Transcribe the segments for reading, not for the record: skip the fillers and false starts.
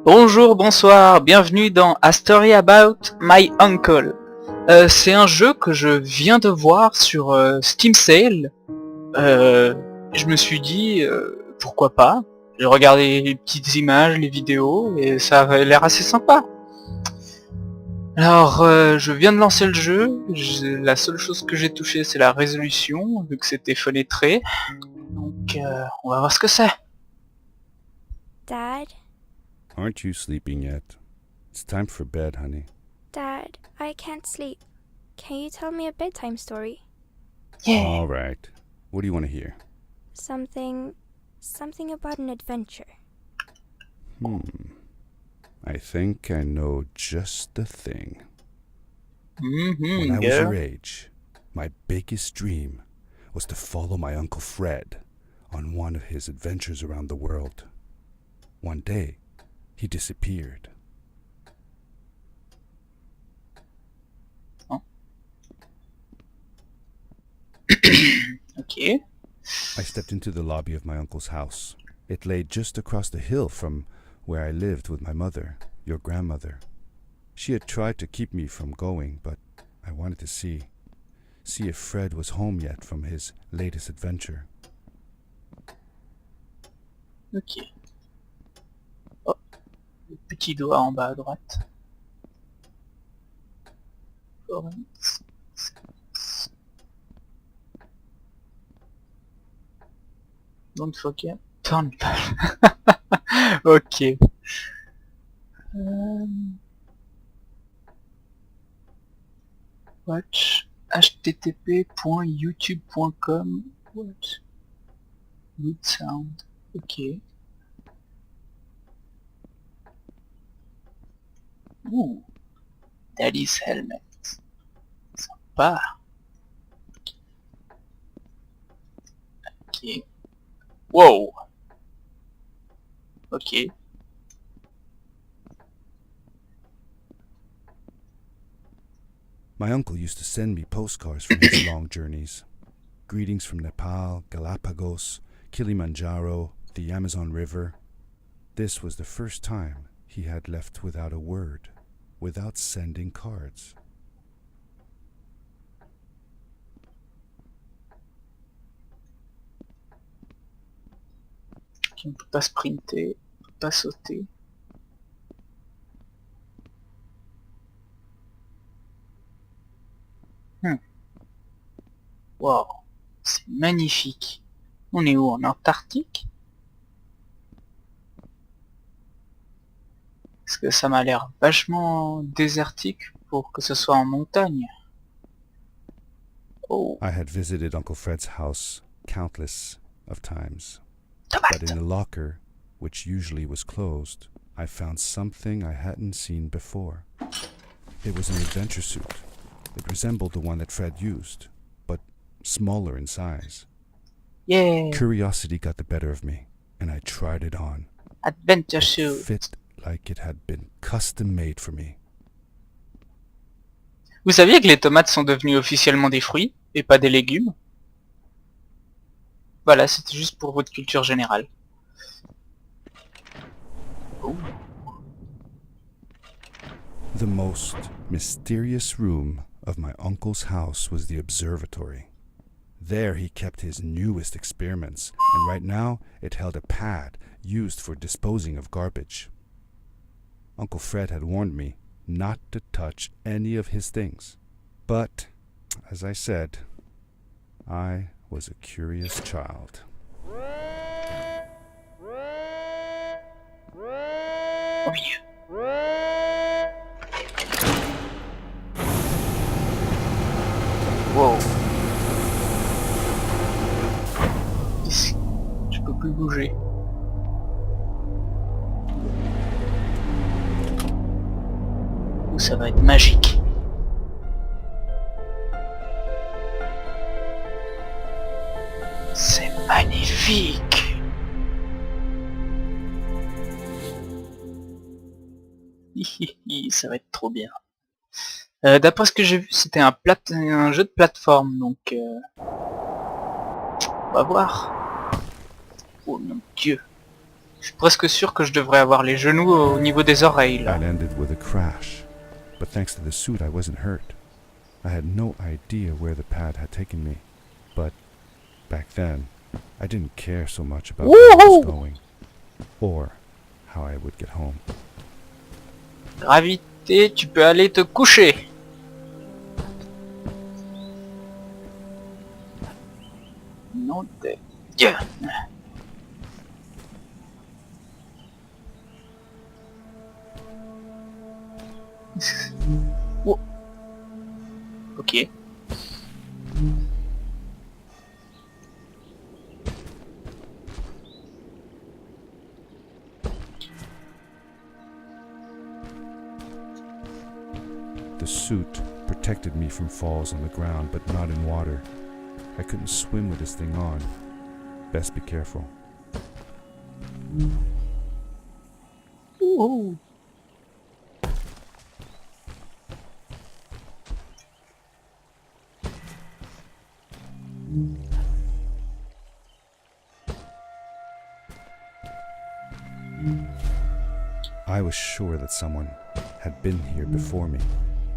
Bonjour, bonsoir, bienvenue dans A Story About My Uncle. C'est un jeu que je viens de voir sur Steam Sale. Je me suis dit, pourquoi pas. J'ai regardé les petites images, les vidéos, et ça avait l'air assez sympa. Alors, je viens de lancer le jeu. La seule chose que j'ai touchée, c'est la résolution, vu que c'était fenêtré. Donc, on va voir ce que c'est. Dad? Aren't you sleeping yet? It's time for bed, honey. Dad, I can't sleep. Can you tell me a bedtime story? Yeah. All right. What do you want to hear? Something about an adventure. I think I know just the thing. When I was Yeah. your age, my biggest dream was to follow my Uncle Fred on one of his adventures around the world. One day, he disappeared. Ok. I stepped into the lobby of my uncle's house. It lay just across the hill from where I lived with my mother, your grandmother. She had tried to keep me from going, but I wanted to see if Fred was home yet from his latest adventure. Ok. Oh, le petit doigt en bas à droite. Don't forget. Turn back. Ok. Watch http://youtube.com watch good sound. Ok. Ouh. Daddy's helmet. Sympa. Ok. Wow. Ok. My uncle used to send me postcards from his long journeys. Greetings from Nepal, Galapagos, Kilimanjaro, the Amazon River. This was the first time he had left without a word, without sending cards. On ne peut pas sprinter, on ne peut pas sauter. Wow, c'est magnifique. On est où? En Antarctique? Parce que ça m'a l'air vachement désertique pour que ce soit en montagne. Oh, I had visited Uncle Fred's house countless of times. But in tomate! the locker, which usually was closed, I found something I hadn't seen before. It was an adventure suit. It resembled the one that Fred used, but smaller in size. Yeah! Curiosity got the better of me, and I tried it on. Adventure It suit! fit like it had been custom made for me. Vous saviez que les tomates sont devenues officiellement des fruits, et pas des légumes? Voilà, c'était juste pour votre culture générale. Oh. The most mysterious room of my uncle's house was the observatory. There he kept his newest experiments, and right now it held a pad used for disposing of garbage. Uncle Fred had warned me not to touch any of his things. But, as I said, I was a curious child. Au milieu. Wow. Ici, je peux plus bouger. Ouh, ça va être magique. C'est magnifique. Hihihi, ça va être trop bien. D'après ce que j'ai vu, c'était un jeu de plateforme, donc on va voir. Oh mon dieu. Je suis presque sûr que je devrais avoir les genoux au niveau des oreilles, là. That ended with a crash, but thanks to the suit I wasn't hurt. I had no idea where the pad had taken me, but back then I didn't care so much about where I was going, or how I would get home. Gravité, tu peux aller te coucher. Non de Dieu. Oh. Ok. The suit protected me from falls on the ground, but not in water. I couldn't swim with this thing on. Best be careful. Ouh. I was sure that someone had been here before me.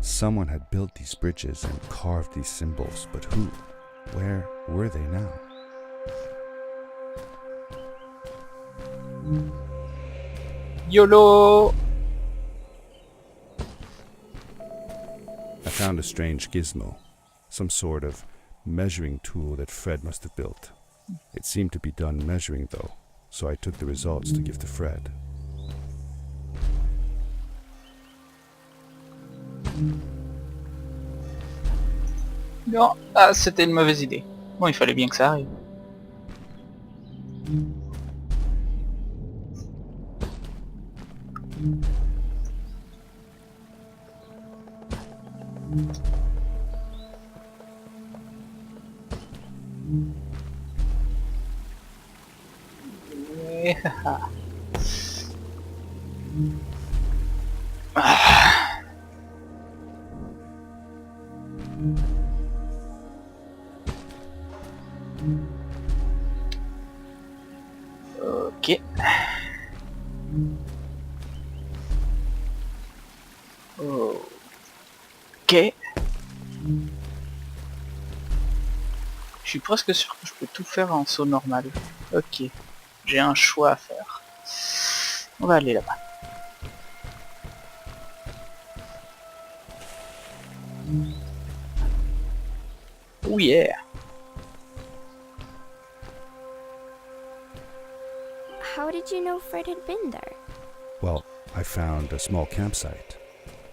Someone had built these bridges and carved these symbols, but who? Where were they now? YOLO. I found a strange gizmo, some sort of measuring tool that Fred must have built. It seemed to be done measuring though, so I took the results to give to Fred. Non, ah, c'était une mauvaise idée. Bon, il fallait bien que ça arrive. Ok. Ok. Je suis presque sûr que je peux tout faire en saut normal. Ok. J'ai un choix à faire. On va aller là-bas. Oh yeah. How did you know Fred had been there? Well, I found a small campsite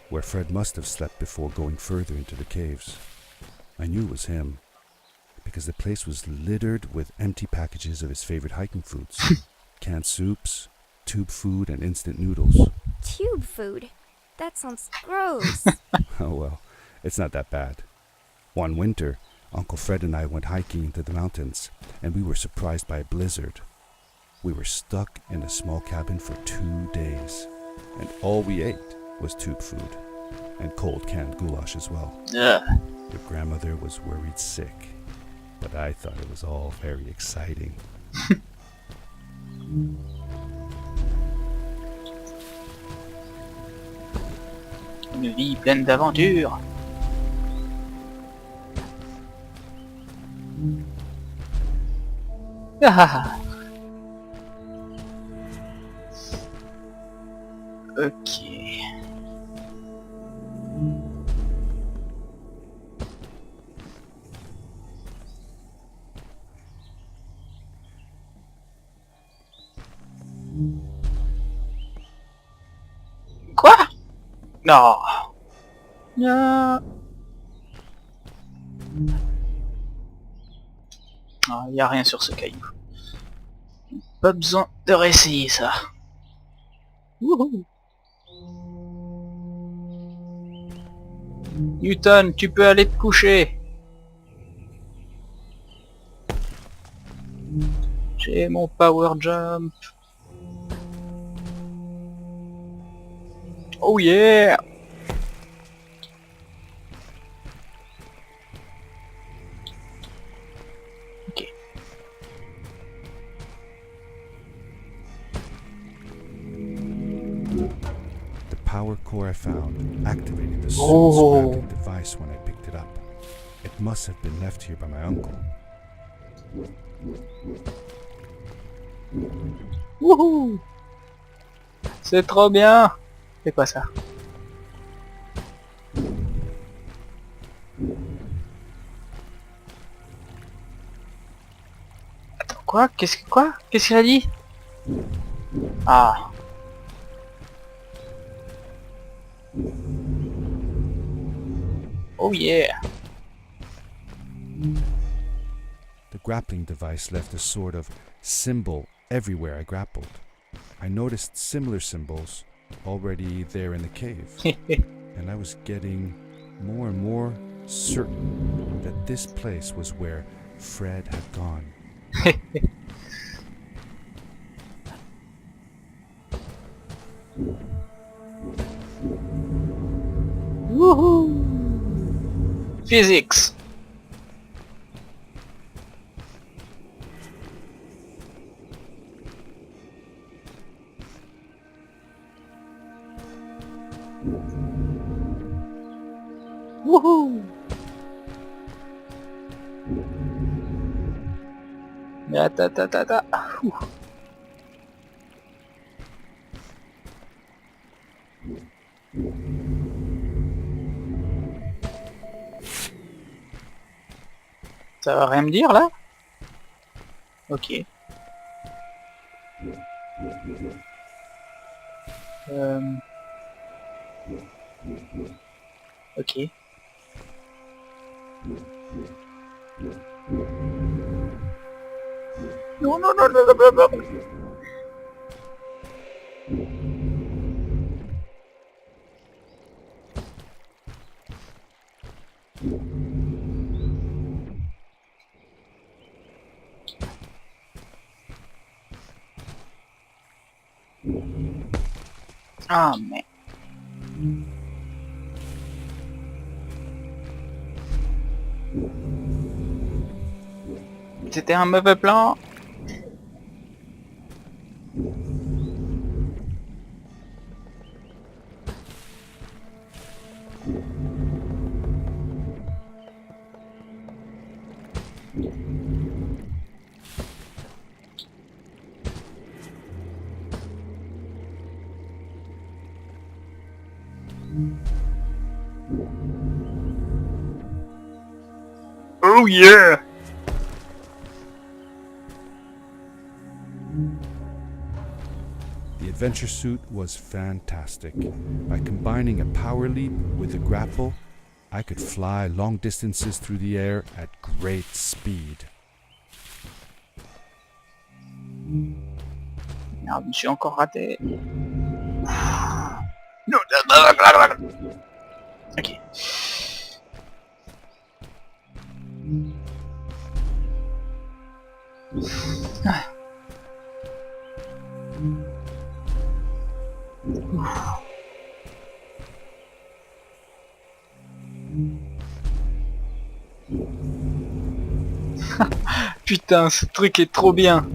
where Fred must have slept before going further into the caves. I knew it was him because the place was littered with empty packages of his favorite hiking foods. Canned soups, tube food, and instant noodles. Tube food? That sounds gross. Oh well, it's not that bad. One winter, Uncle Fred and I went hiking into the mountains, and we were surprised by a blizzard. We were stuck in a small cabin for 2 days, and all we ate was tube food, and cold canned goulash as well. Ugh. Your grandmother was worried sick, but I thought it was all very exciting. Une vie pleine d'aventures. Ah. Ok. Quoi? Non. Non. Ah, y a rien sur ce caillou. Pas besoin de réessayer ça. Wouhou. Newton, tu peux aller te coucher. J'ai mon power jump. Oh yeah. Ok. power core I found activated the suit's Oh. grappling device when I picked it up. It must have been left here by my uncle. Wouhou! C'est trop bien! C'est quoi ça? Attends, quoi? Qu'est-ce qu'il a dit? Ah. Oh yeah! The grappling device left a sort of symbol everywhere I grappled. I noticed similar symbols already there in the cave, and I was getting more and more certain that this place was where Fred had gone. Woohoo! Physics! Wouhou! Ta. Ouh. Ça va rien me dire là? Ok. Ok. Non, non, non, non, non, non. Ah, mais... C'était un mauvais plan. Oh yeah! The adventure suit was fantastic. By combining a power leap with a grapple, I could fly long distances through the air at great speed. Merde, je suis encore raté. Non, ok. Putain, ce truc est trop bien.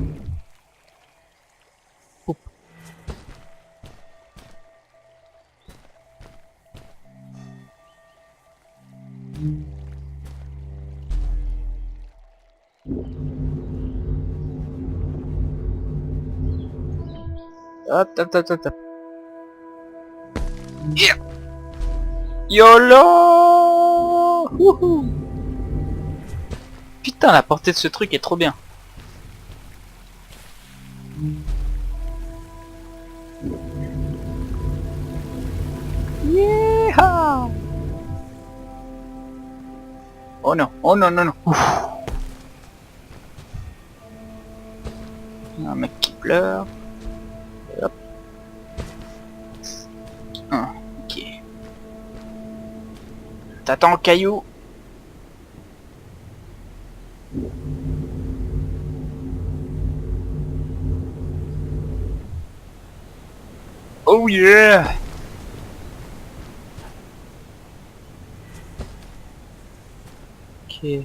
Hop, hop, hop, hop, hop. Yeah. YOLO! Wouhou! Putain, la portée de ce truc est trop bien. Yeah! Oh non, oh non, non, non. Ouf. Un mec qui pleure. Hop. Ah, ok. T'attends, caillou. Oh yeah! Ok.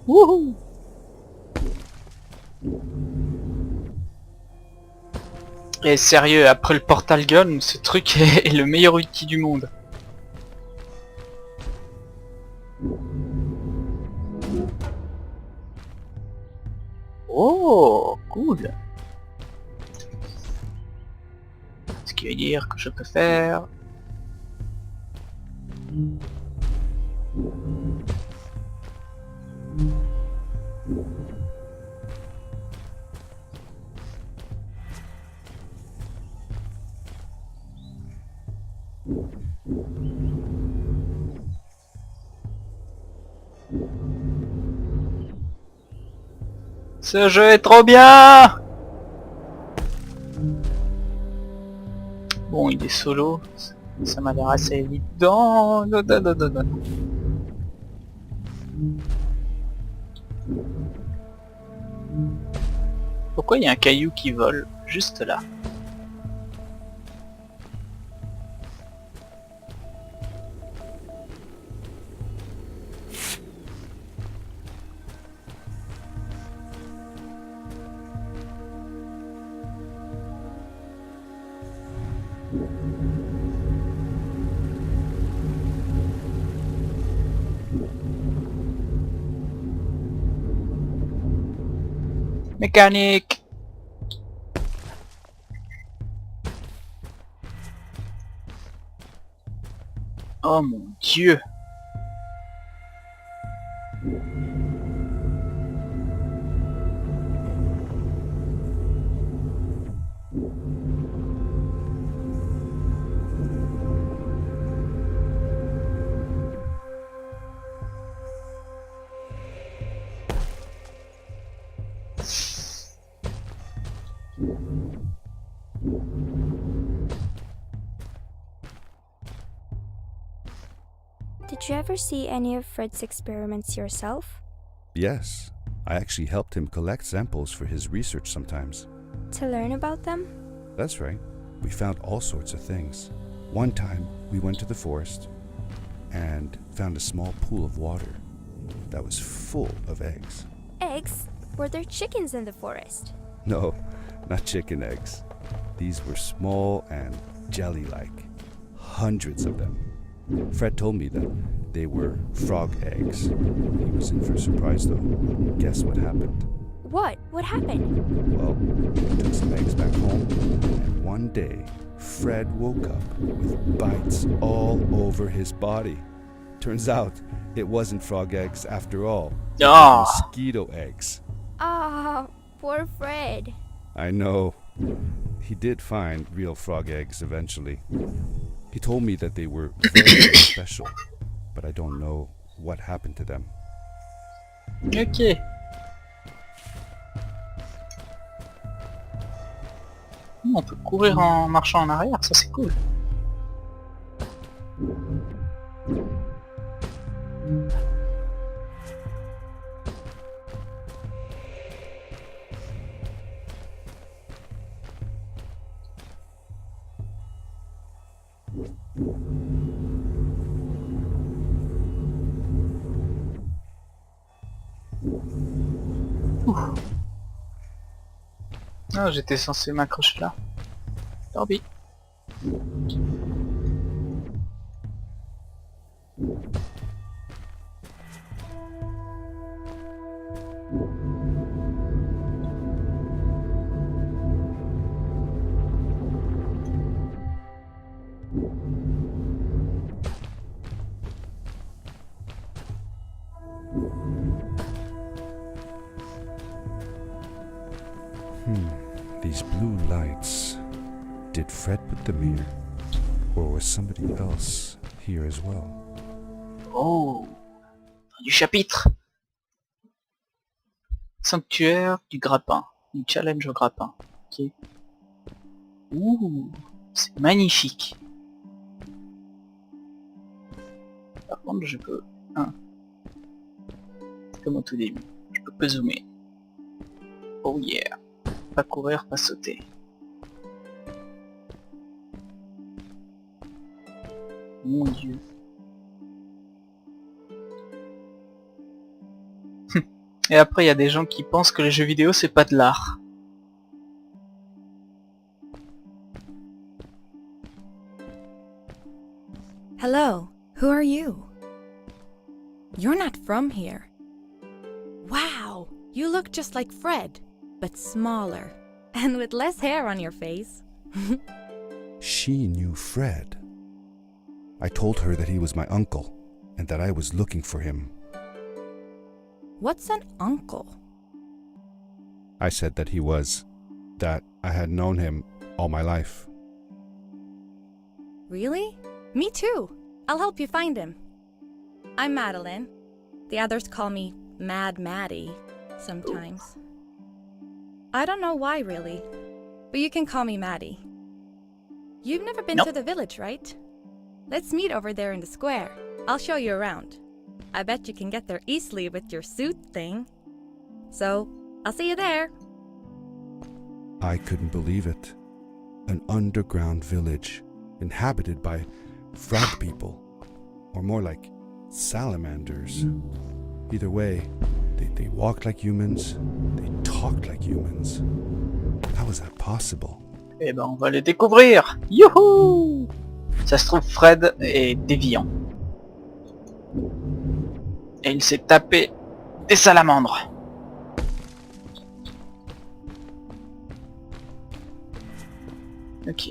Wouhou! Et sérieux, après le portal gun, ce truc est le meilleur outil du monde. Oh, cool. Ce qui veut dire que je peux faire... Ce jeu est trop bien! Bon, il est solo, ça m'a l'air assez évident. Pourquoi il y a un caillou qui vole juste là? Mécanique! Oh mon Dieu! Did you ever see any of Fred's experiments yourself? Yes, I actually helped him collect samples for his research sometimes. To learn about them? That's right. We found all sorts of things. One time, we went to the forest and found a small pool of water that was full of eggs. Eggs? Were there chickens in the forest? No, not chicken eggs. These were small and jelly-like. Hundreds of them. Fred told me that they were frog eggs. He was in for a surprise though. Guess what happened? What? What happened? Well, we took some eggs back home, and one day, Fred woke up with bites all over his body. Turns out, it wasn't frog eggs after all. It Ah. was mosquito eggs. Ah, poor Fred. I know. He did find real frog eggs eventually. He told me that they were very special, but I don't know what happened to them. Ok. On peut courir en marchant en arrière, ça c'est cool. Ah, j'étais censé m'accrocher là. Tant pis. These blue lights. Did Fred put them here? Or was somebody else here as well? Oh, fin du chapitre. Sanctuaire du grappin. Du challenge au grappin. Ok. Ouh, c'est magnifique. Par contre, je peux... Comme au tout début. Je peux pas zoomer. Oh yeah. Pas courir, pas sauter. Mon Dieu. Et après, il y a des gens qui pensent que les jeux vidéo, c'est pas de l'art. Hello, who are you? You're not from here. Wow, you look just like Fred, but smaller, and with less hair on your face. She knew Fred. I told her that he was my uncle, and that I was looking for him. What's an uncle? I said that he was, that I had known him all my life. Really? Me too. I'll help you find him. I'm Madeline. The others call me Mad Maddie sometimes. I don't know why really, but you can call me Maddie. You've never been to the village, right? Let's meet over there in the square. I'll show you around. I bet you can get there easily with your suit thing. So, I'll see you there. I couldn't believe it. An underground village, inhabited by frog people, or more like salamanders. Either way, they walked like humans, they talked like humans. How was that possible? Eh ben, on va les découvrir. Youhou! Ça se trouve, Fred est déviant. Et il s'est tapé des salamandres. Ok.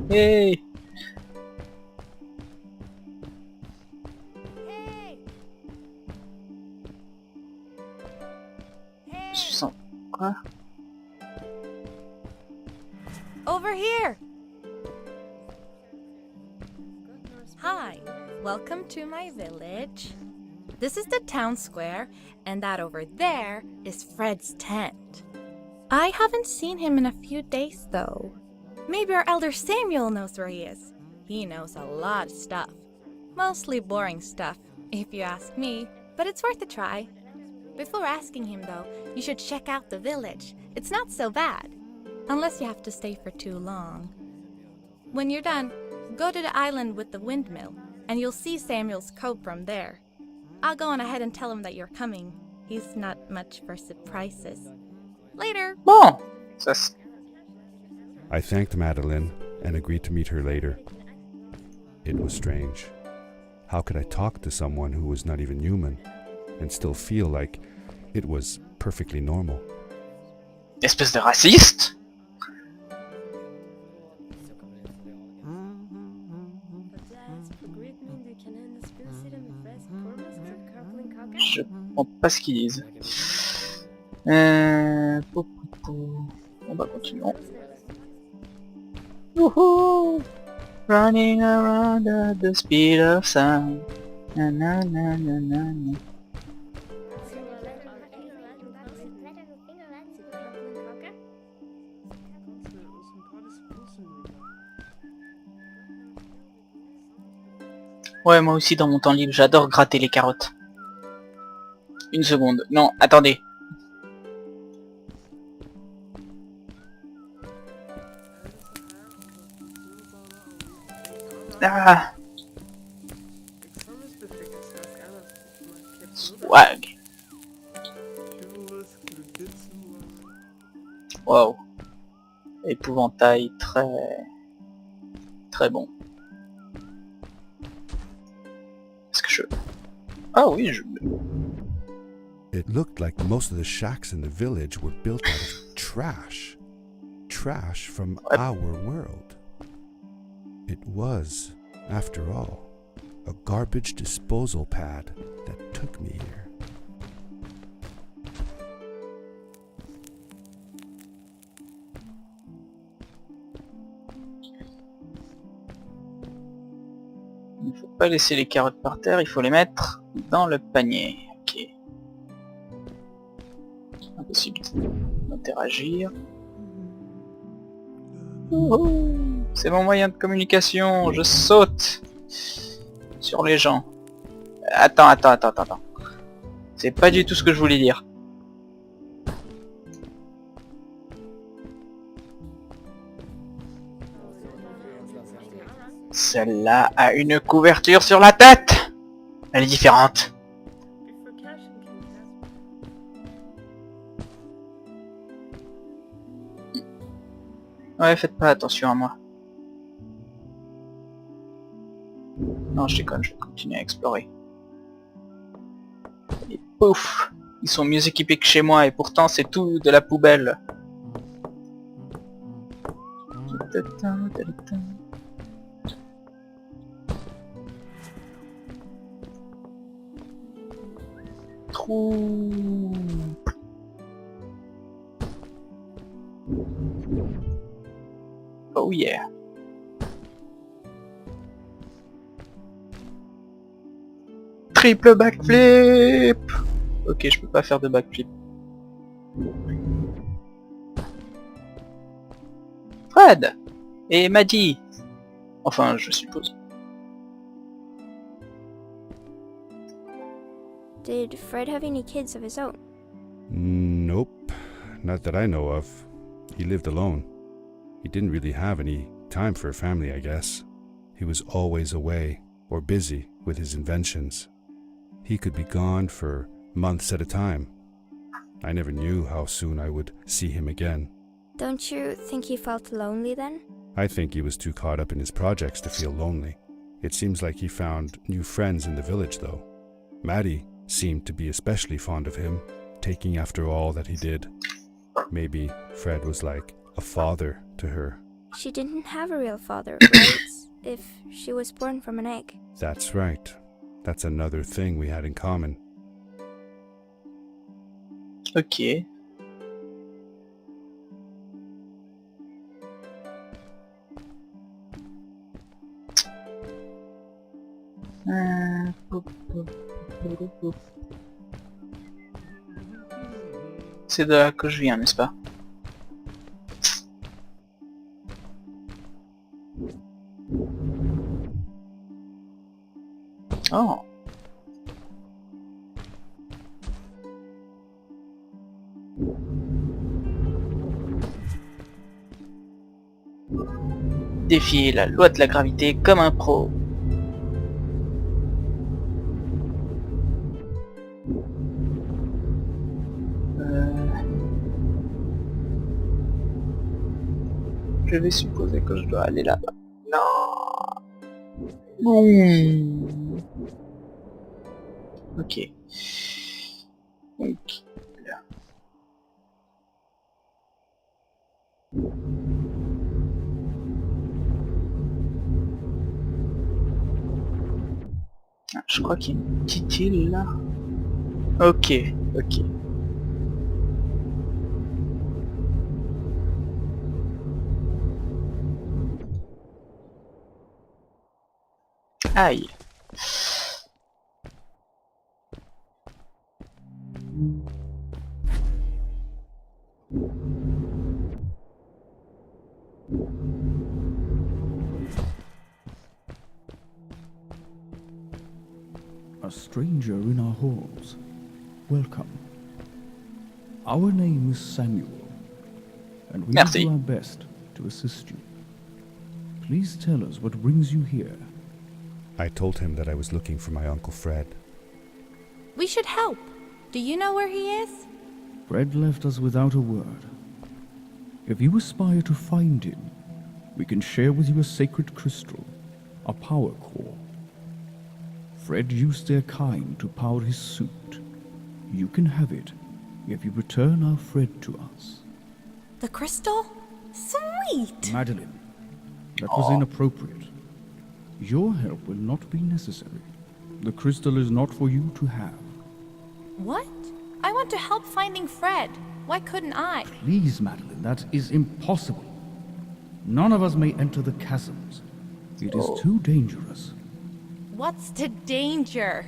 Hey! Je sens... Quoi? Over here! Hi, welcome to my village. This is the town square, and that over there is Fred's tent. I haven't seen him in a few days though. Maybe our elder Samuel knows where he is. He knows a lot of stuff. Mostly boring stuff, if you ask me, but it's worth a try. Before asking him though, you should check out the village. It's not so bad, unless you have to stay for too long. When you're done, go to the island with the windmill, and you'll see Samuel's coat from there. I'll go on ahead and tell him that you're coming. He's not much for surprises. Later! Bon! Ça se... I thanked Madeline and agreed to meet her later. It was strange. How could I talk to someone who was not even human and still feel like it was perfectly normal? Espèce de raciste! Je comprends pas ce qu'ils disent. On va continuer. Woohoo! Running around at the speed of sound. Na na na na na na. Ouais, moi aussi dans mon temps libre, j'adore gratter les carottes. Une seconde. Non, attendez. Ah. Swag. Wow. Épouvantail très bon. Est-ce que je... Ah oui, je... It looked like most of the shacks in the village were built out of trash. Trash from our world. It was, after all, a garbage disposal pad that took me here. Il ne faut pas laisser les carottes par terre, il faut les mettre dans le panier. Ok. Impossible d'interagir. C'est mon moyen de communication, je saute sur les gens. Attends. C'est pas du tout ce que je voulais dire. Celle-là a une couverture sur la tête. Elle est différente. Ouais, faites pas attention à moi. Non, je déconne, je vais continuer à explorer. Et pouf, ils sont mieux équipés que chez moi et pourtant c'est tout de la poubelle. Trou. Oh yeah. Triple backflip. Ok, je peux pas faire de backflip. Fred et Maddie. Enfin, je suppose. Did Fred have any kids of his own? Nope, not that I know of. He lived alone. He didn't really have any time for a family, I guess. He was always away or busy with his inventions. He could be gone for months at a time. I never knew how soon I would see him again. Don't you think he felt lonely then? I think he was too caught up in his projects to feel lonely. It seems like he found new friends in the village, though. Maddie seemed to be especially fond of him, taking after all that he did. Maybe Fred was like a father to her. She didn't have a real father, right? If she was born from an egg. That's right. That's another thing we had in common. Ok. C'est de là que je viens, n'est-ce pas? Oh. Défier la loi de la gravité comme un pro. Je vais supposer que je dois aller là-bas. Non. Boum. Ok. Donc, là. Ah, je crois qu'il y a une petite île là. Ok, ok. Aïe. A stranger in our halls. Welcome. Our name is Samuel, and we will Merci. do our best to assist you. Please tell us what brings you here. I told him that I was looking for my Uncle Fred. We should help. Do you know where he is? Fred left us without a word. If you aspire to find him, we can share with you a sacred crystal, a power core. Fred used their kind to power his suit. You can have it if you return our Fred to us. The crystal? Sweet! Madeline, that was inappropriate. Your help will not be necessary. The crystal is not for you to have. What? I want to help finding Fred. Why couldn't I? Please, Madeline, that is impossible. None of us may enter the chasms. It is too dangerous. What's the danger?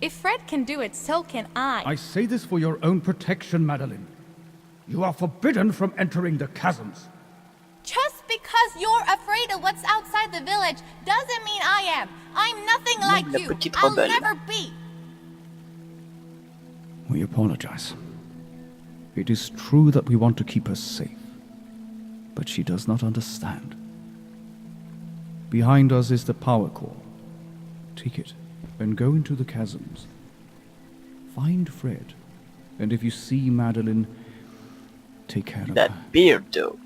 If Fred can do it, so can I. I say this for your own protection, Madeline. You are forbidden from entering the chasms. Just because you're afraid of what's outside the village doesn't mean I am. I'm nothing like La you. petite I'll rebelle. never be. We apologize. It is true that we want to keep her safe, but she does not understand. Behind us is the power core. Take it and go into the chasms. Find Fred, and if you see Madeline, take care of her. That beard though.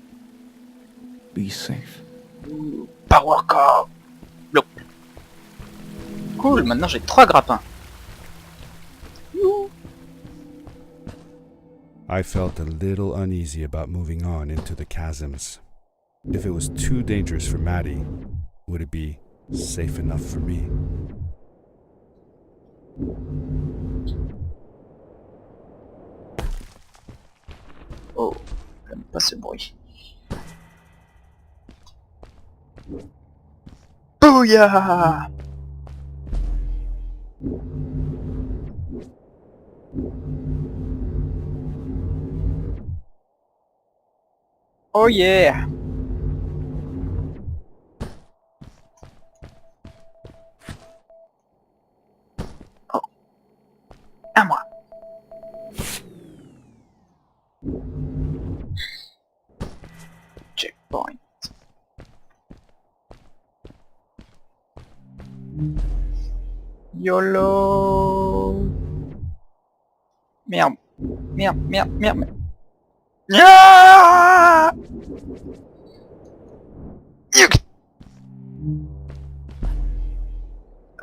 Be safe. Power core. Blop. Cool, maintenant j'ai 3 grappins. I felt a little uneasy about moving on into the chasms. If it was too dangerous for Maddie, would it be safe enough for me? Oh, j'aime pas ce bruit. Bouya! Oh yeah! Oh. À moi. Checkpoint. YOLO! Merde. Merde, merde, merde. Ah!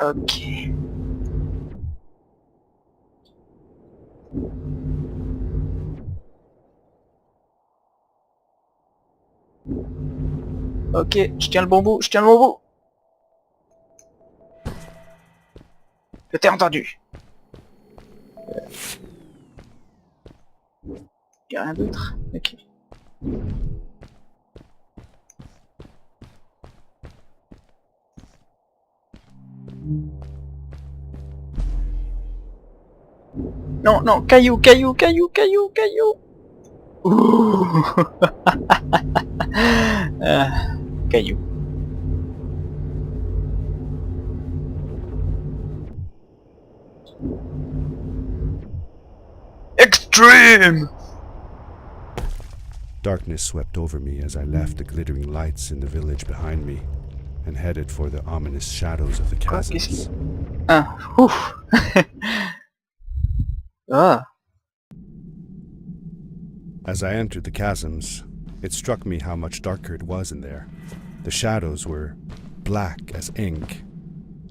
Ok. Ok, je tiens le bon bout, je tiens le bon bout. Je t'ai entendu. Y'a rien d'autre? Ok. Non, non, caillou, caillou, caillou, caillou, caillou. Ouh. Caillou. Extreme! Darkness swept over me as I left the glittering lights in the village behind me and headed for the ominous shadows of the chasms. Ah, ouf. Ah. As I entered the chasms, it struck me how much darker it was in there. The shadows were black as ink,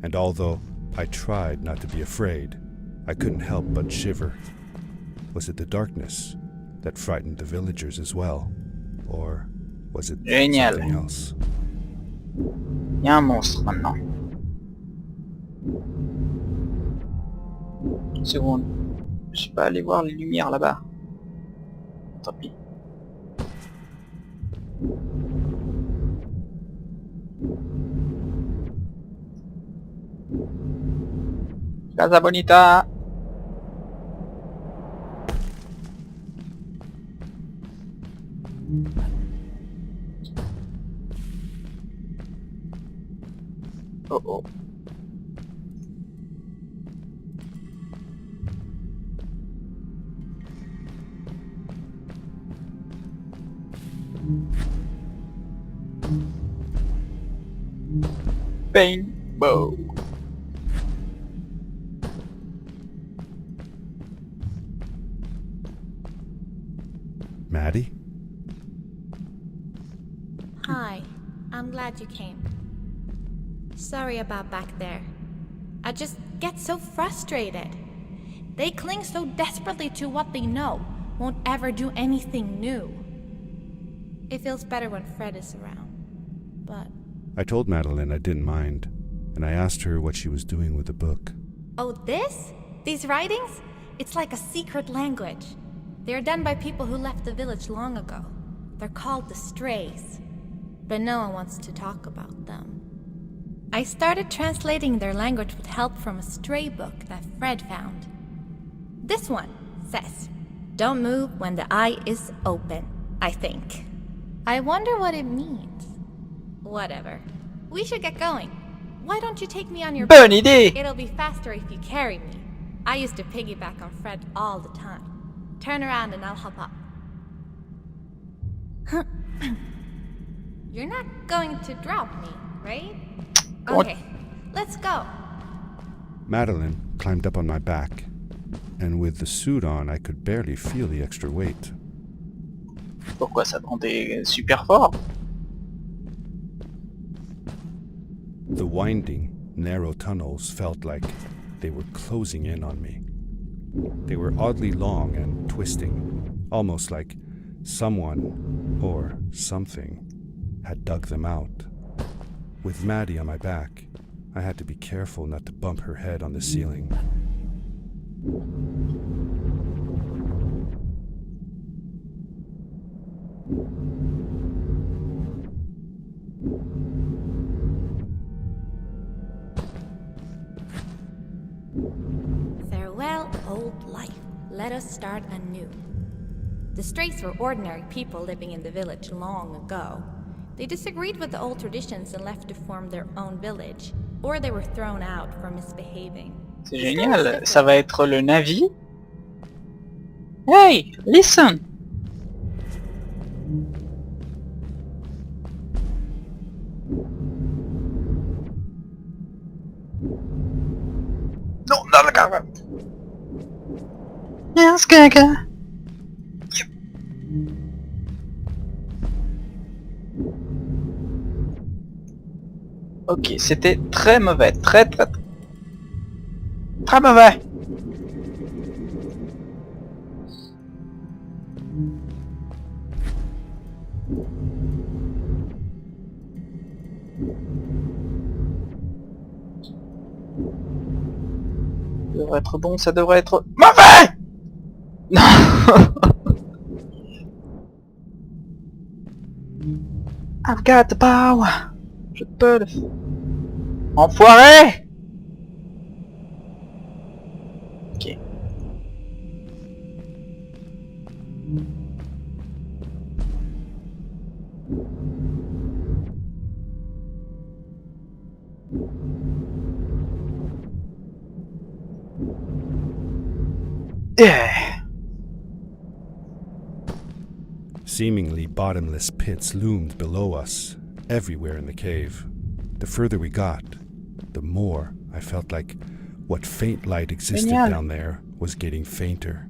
and although I tried not to be afraid, I couldn't help but shiver. Was it the darkness that frightened the villagers as well? Or was it Génial. something else? Il y a un monstre maintenant. Une seconde. Je suis pas allé voir les lumières là-bas. Tant pis. Casa Bonita. Oh oh. Paintball. Maddie? Hi, I'm glad you came. Sorry about back there. I just get so frustrated. They cling so desperately to what they know, won't ever do anything new. It feels better when Fred is around, but... I told Madeline I didn't mind, and I asked her what she was doing with the book. Oh, this? These writings? It's like a secret language. They're done by people who left the village long ago. They're called the Strays. But no one wants to talk about them. I started translating their language with help from a stray book that Fred found. This one says, "Don't move when the eye is open," I think. I wonder what it means. Whatever. We should get going. Why don't you take me on your Bonne boat? idée! It'll be faster if you carry me. I used to piggyback on Fred all the time. Turn around and I'll hop up. You're not going to drop me, right? What? Okay, let's go. Madeline climbed up on my back, and with the suit on, I could barely feel the extra weight. Pourquoi ça pendait super fort? The winding, narrow tunnels felt like they were closing in on me. They were oddly long and twisting, almost like someone or something had dug them out. With Maddie on my back, I had to be careful not to bump her head on the ceiling. Farewell, old life. Let us start anew. The Strays were ordinary people living in the village long ago. They disagreed with the old traditions and left to form their own village, or they were thrown out for misbehaving. C'est génial, ça va être le Navi. Hey, listen! Non, non, le gars! Yes, gaga! Ok, c'était très mauvais, très mauvais. Ça devrait être bon, ça devrait être mauvais. Non. I've got the power. Je peux le faire. Enfoiré! Ok. Seemingly bottomless pits loomed below us, everywhere in the cave. The further we got, the more I felt like what faint light existed Génial. down there was getting fainter.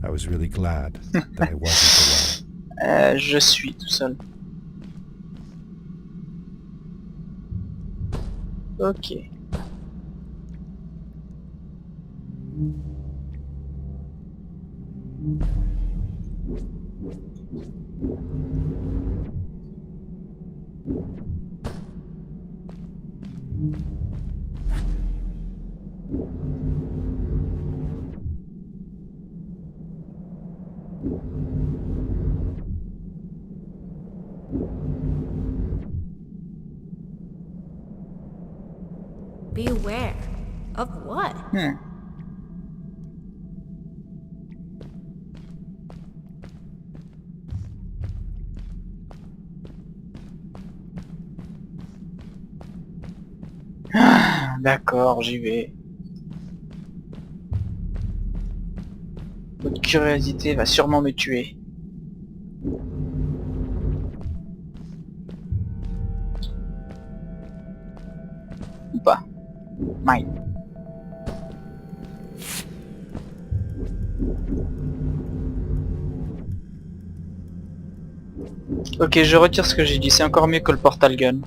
I was really glad that I wasn't alone. Je suis tout seul. Ok. Beware. Of what? D'accord, j'y vais. Votre curiosité va sûrement me tuer. Ou pas. Mine. Ok, je retire ce que j'ai dit, c'est encore mieux que le portal gun.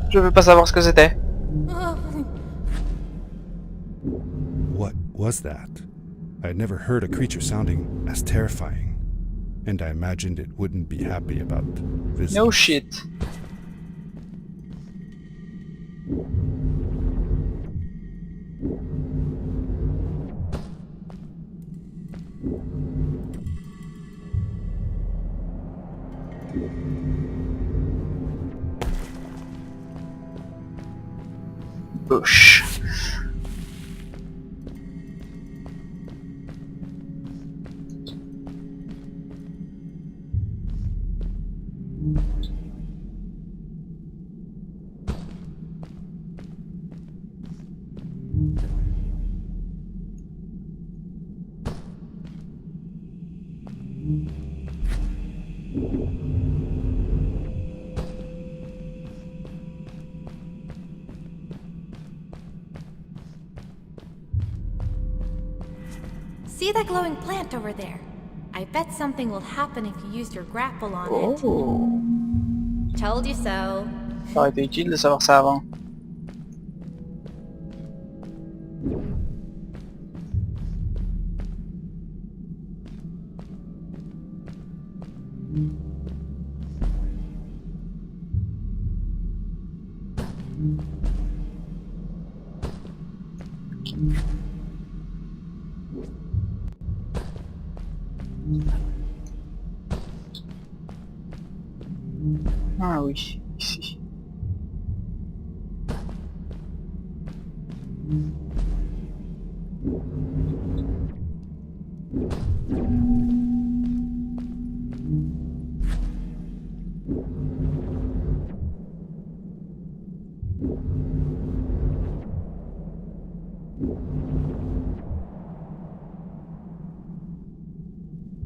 Je veux pas savoir ce que c'était. What was that? I had never heard a creature sounding as terrifying, and I imagined it wouldn't be happy about visiting. No shit. Bush. See that glowing plant over there? I bet something will happen if you use your grapple on Oh. it. Told you so. Ça aurait été utile de savoir ça avant. Ah oui, ici.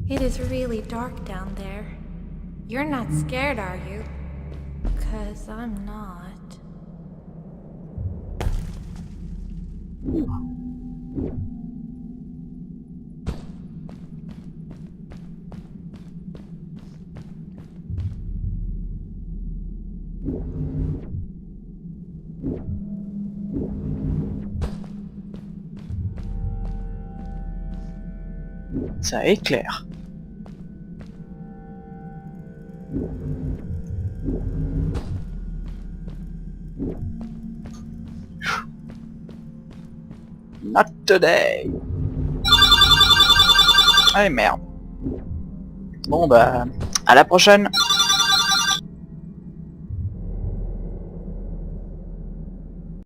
It is really dark down there. You're not scared, are you? 'Cause I'm not. Ça éclaire. Not today. Allez, merde. Bon bah, à la prochaine.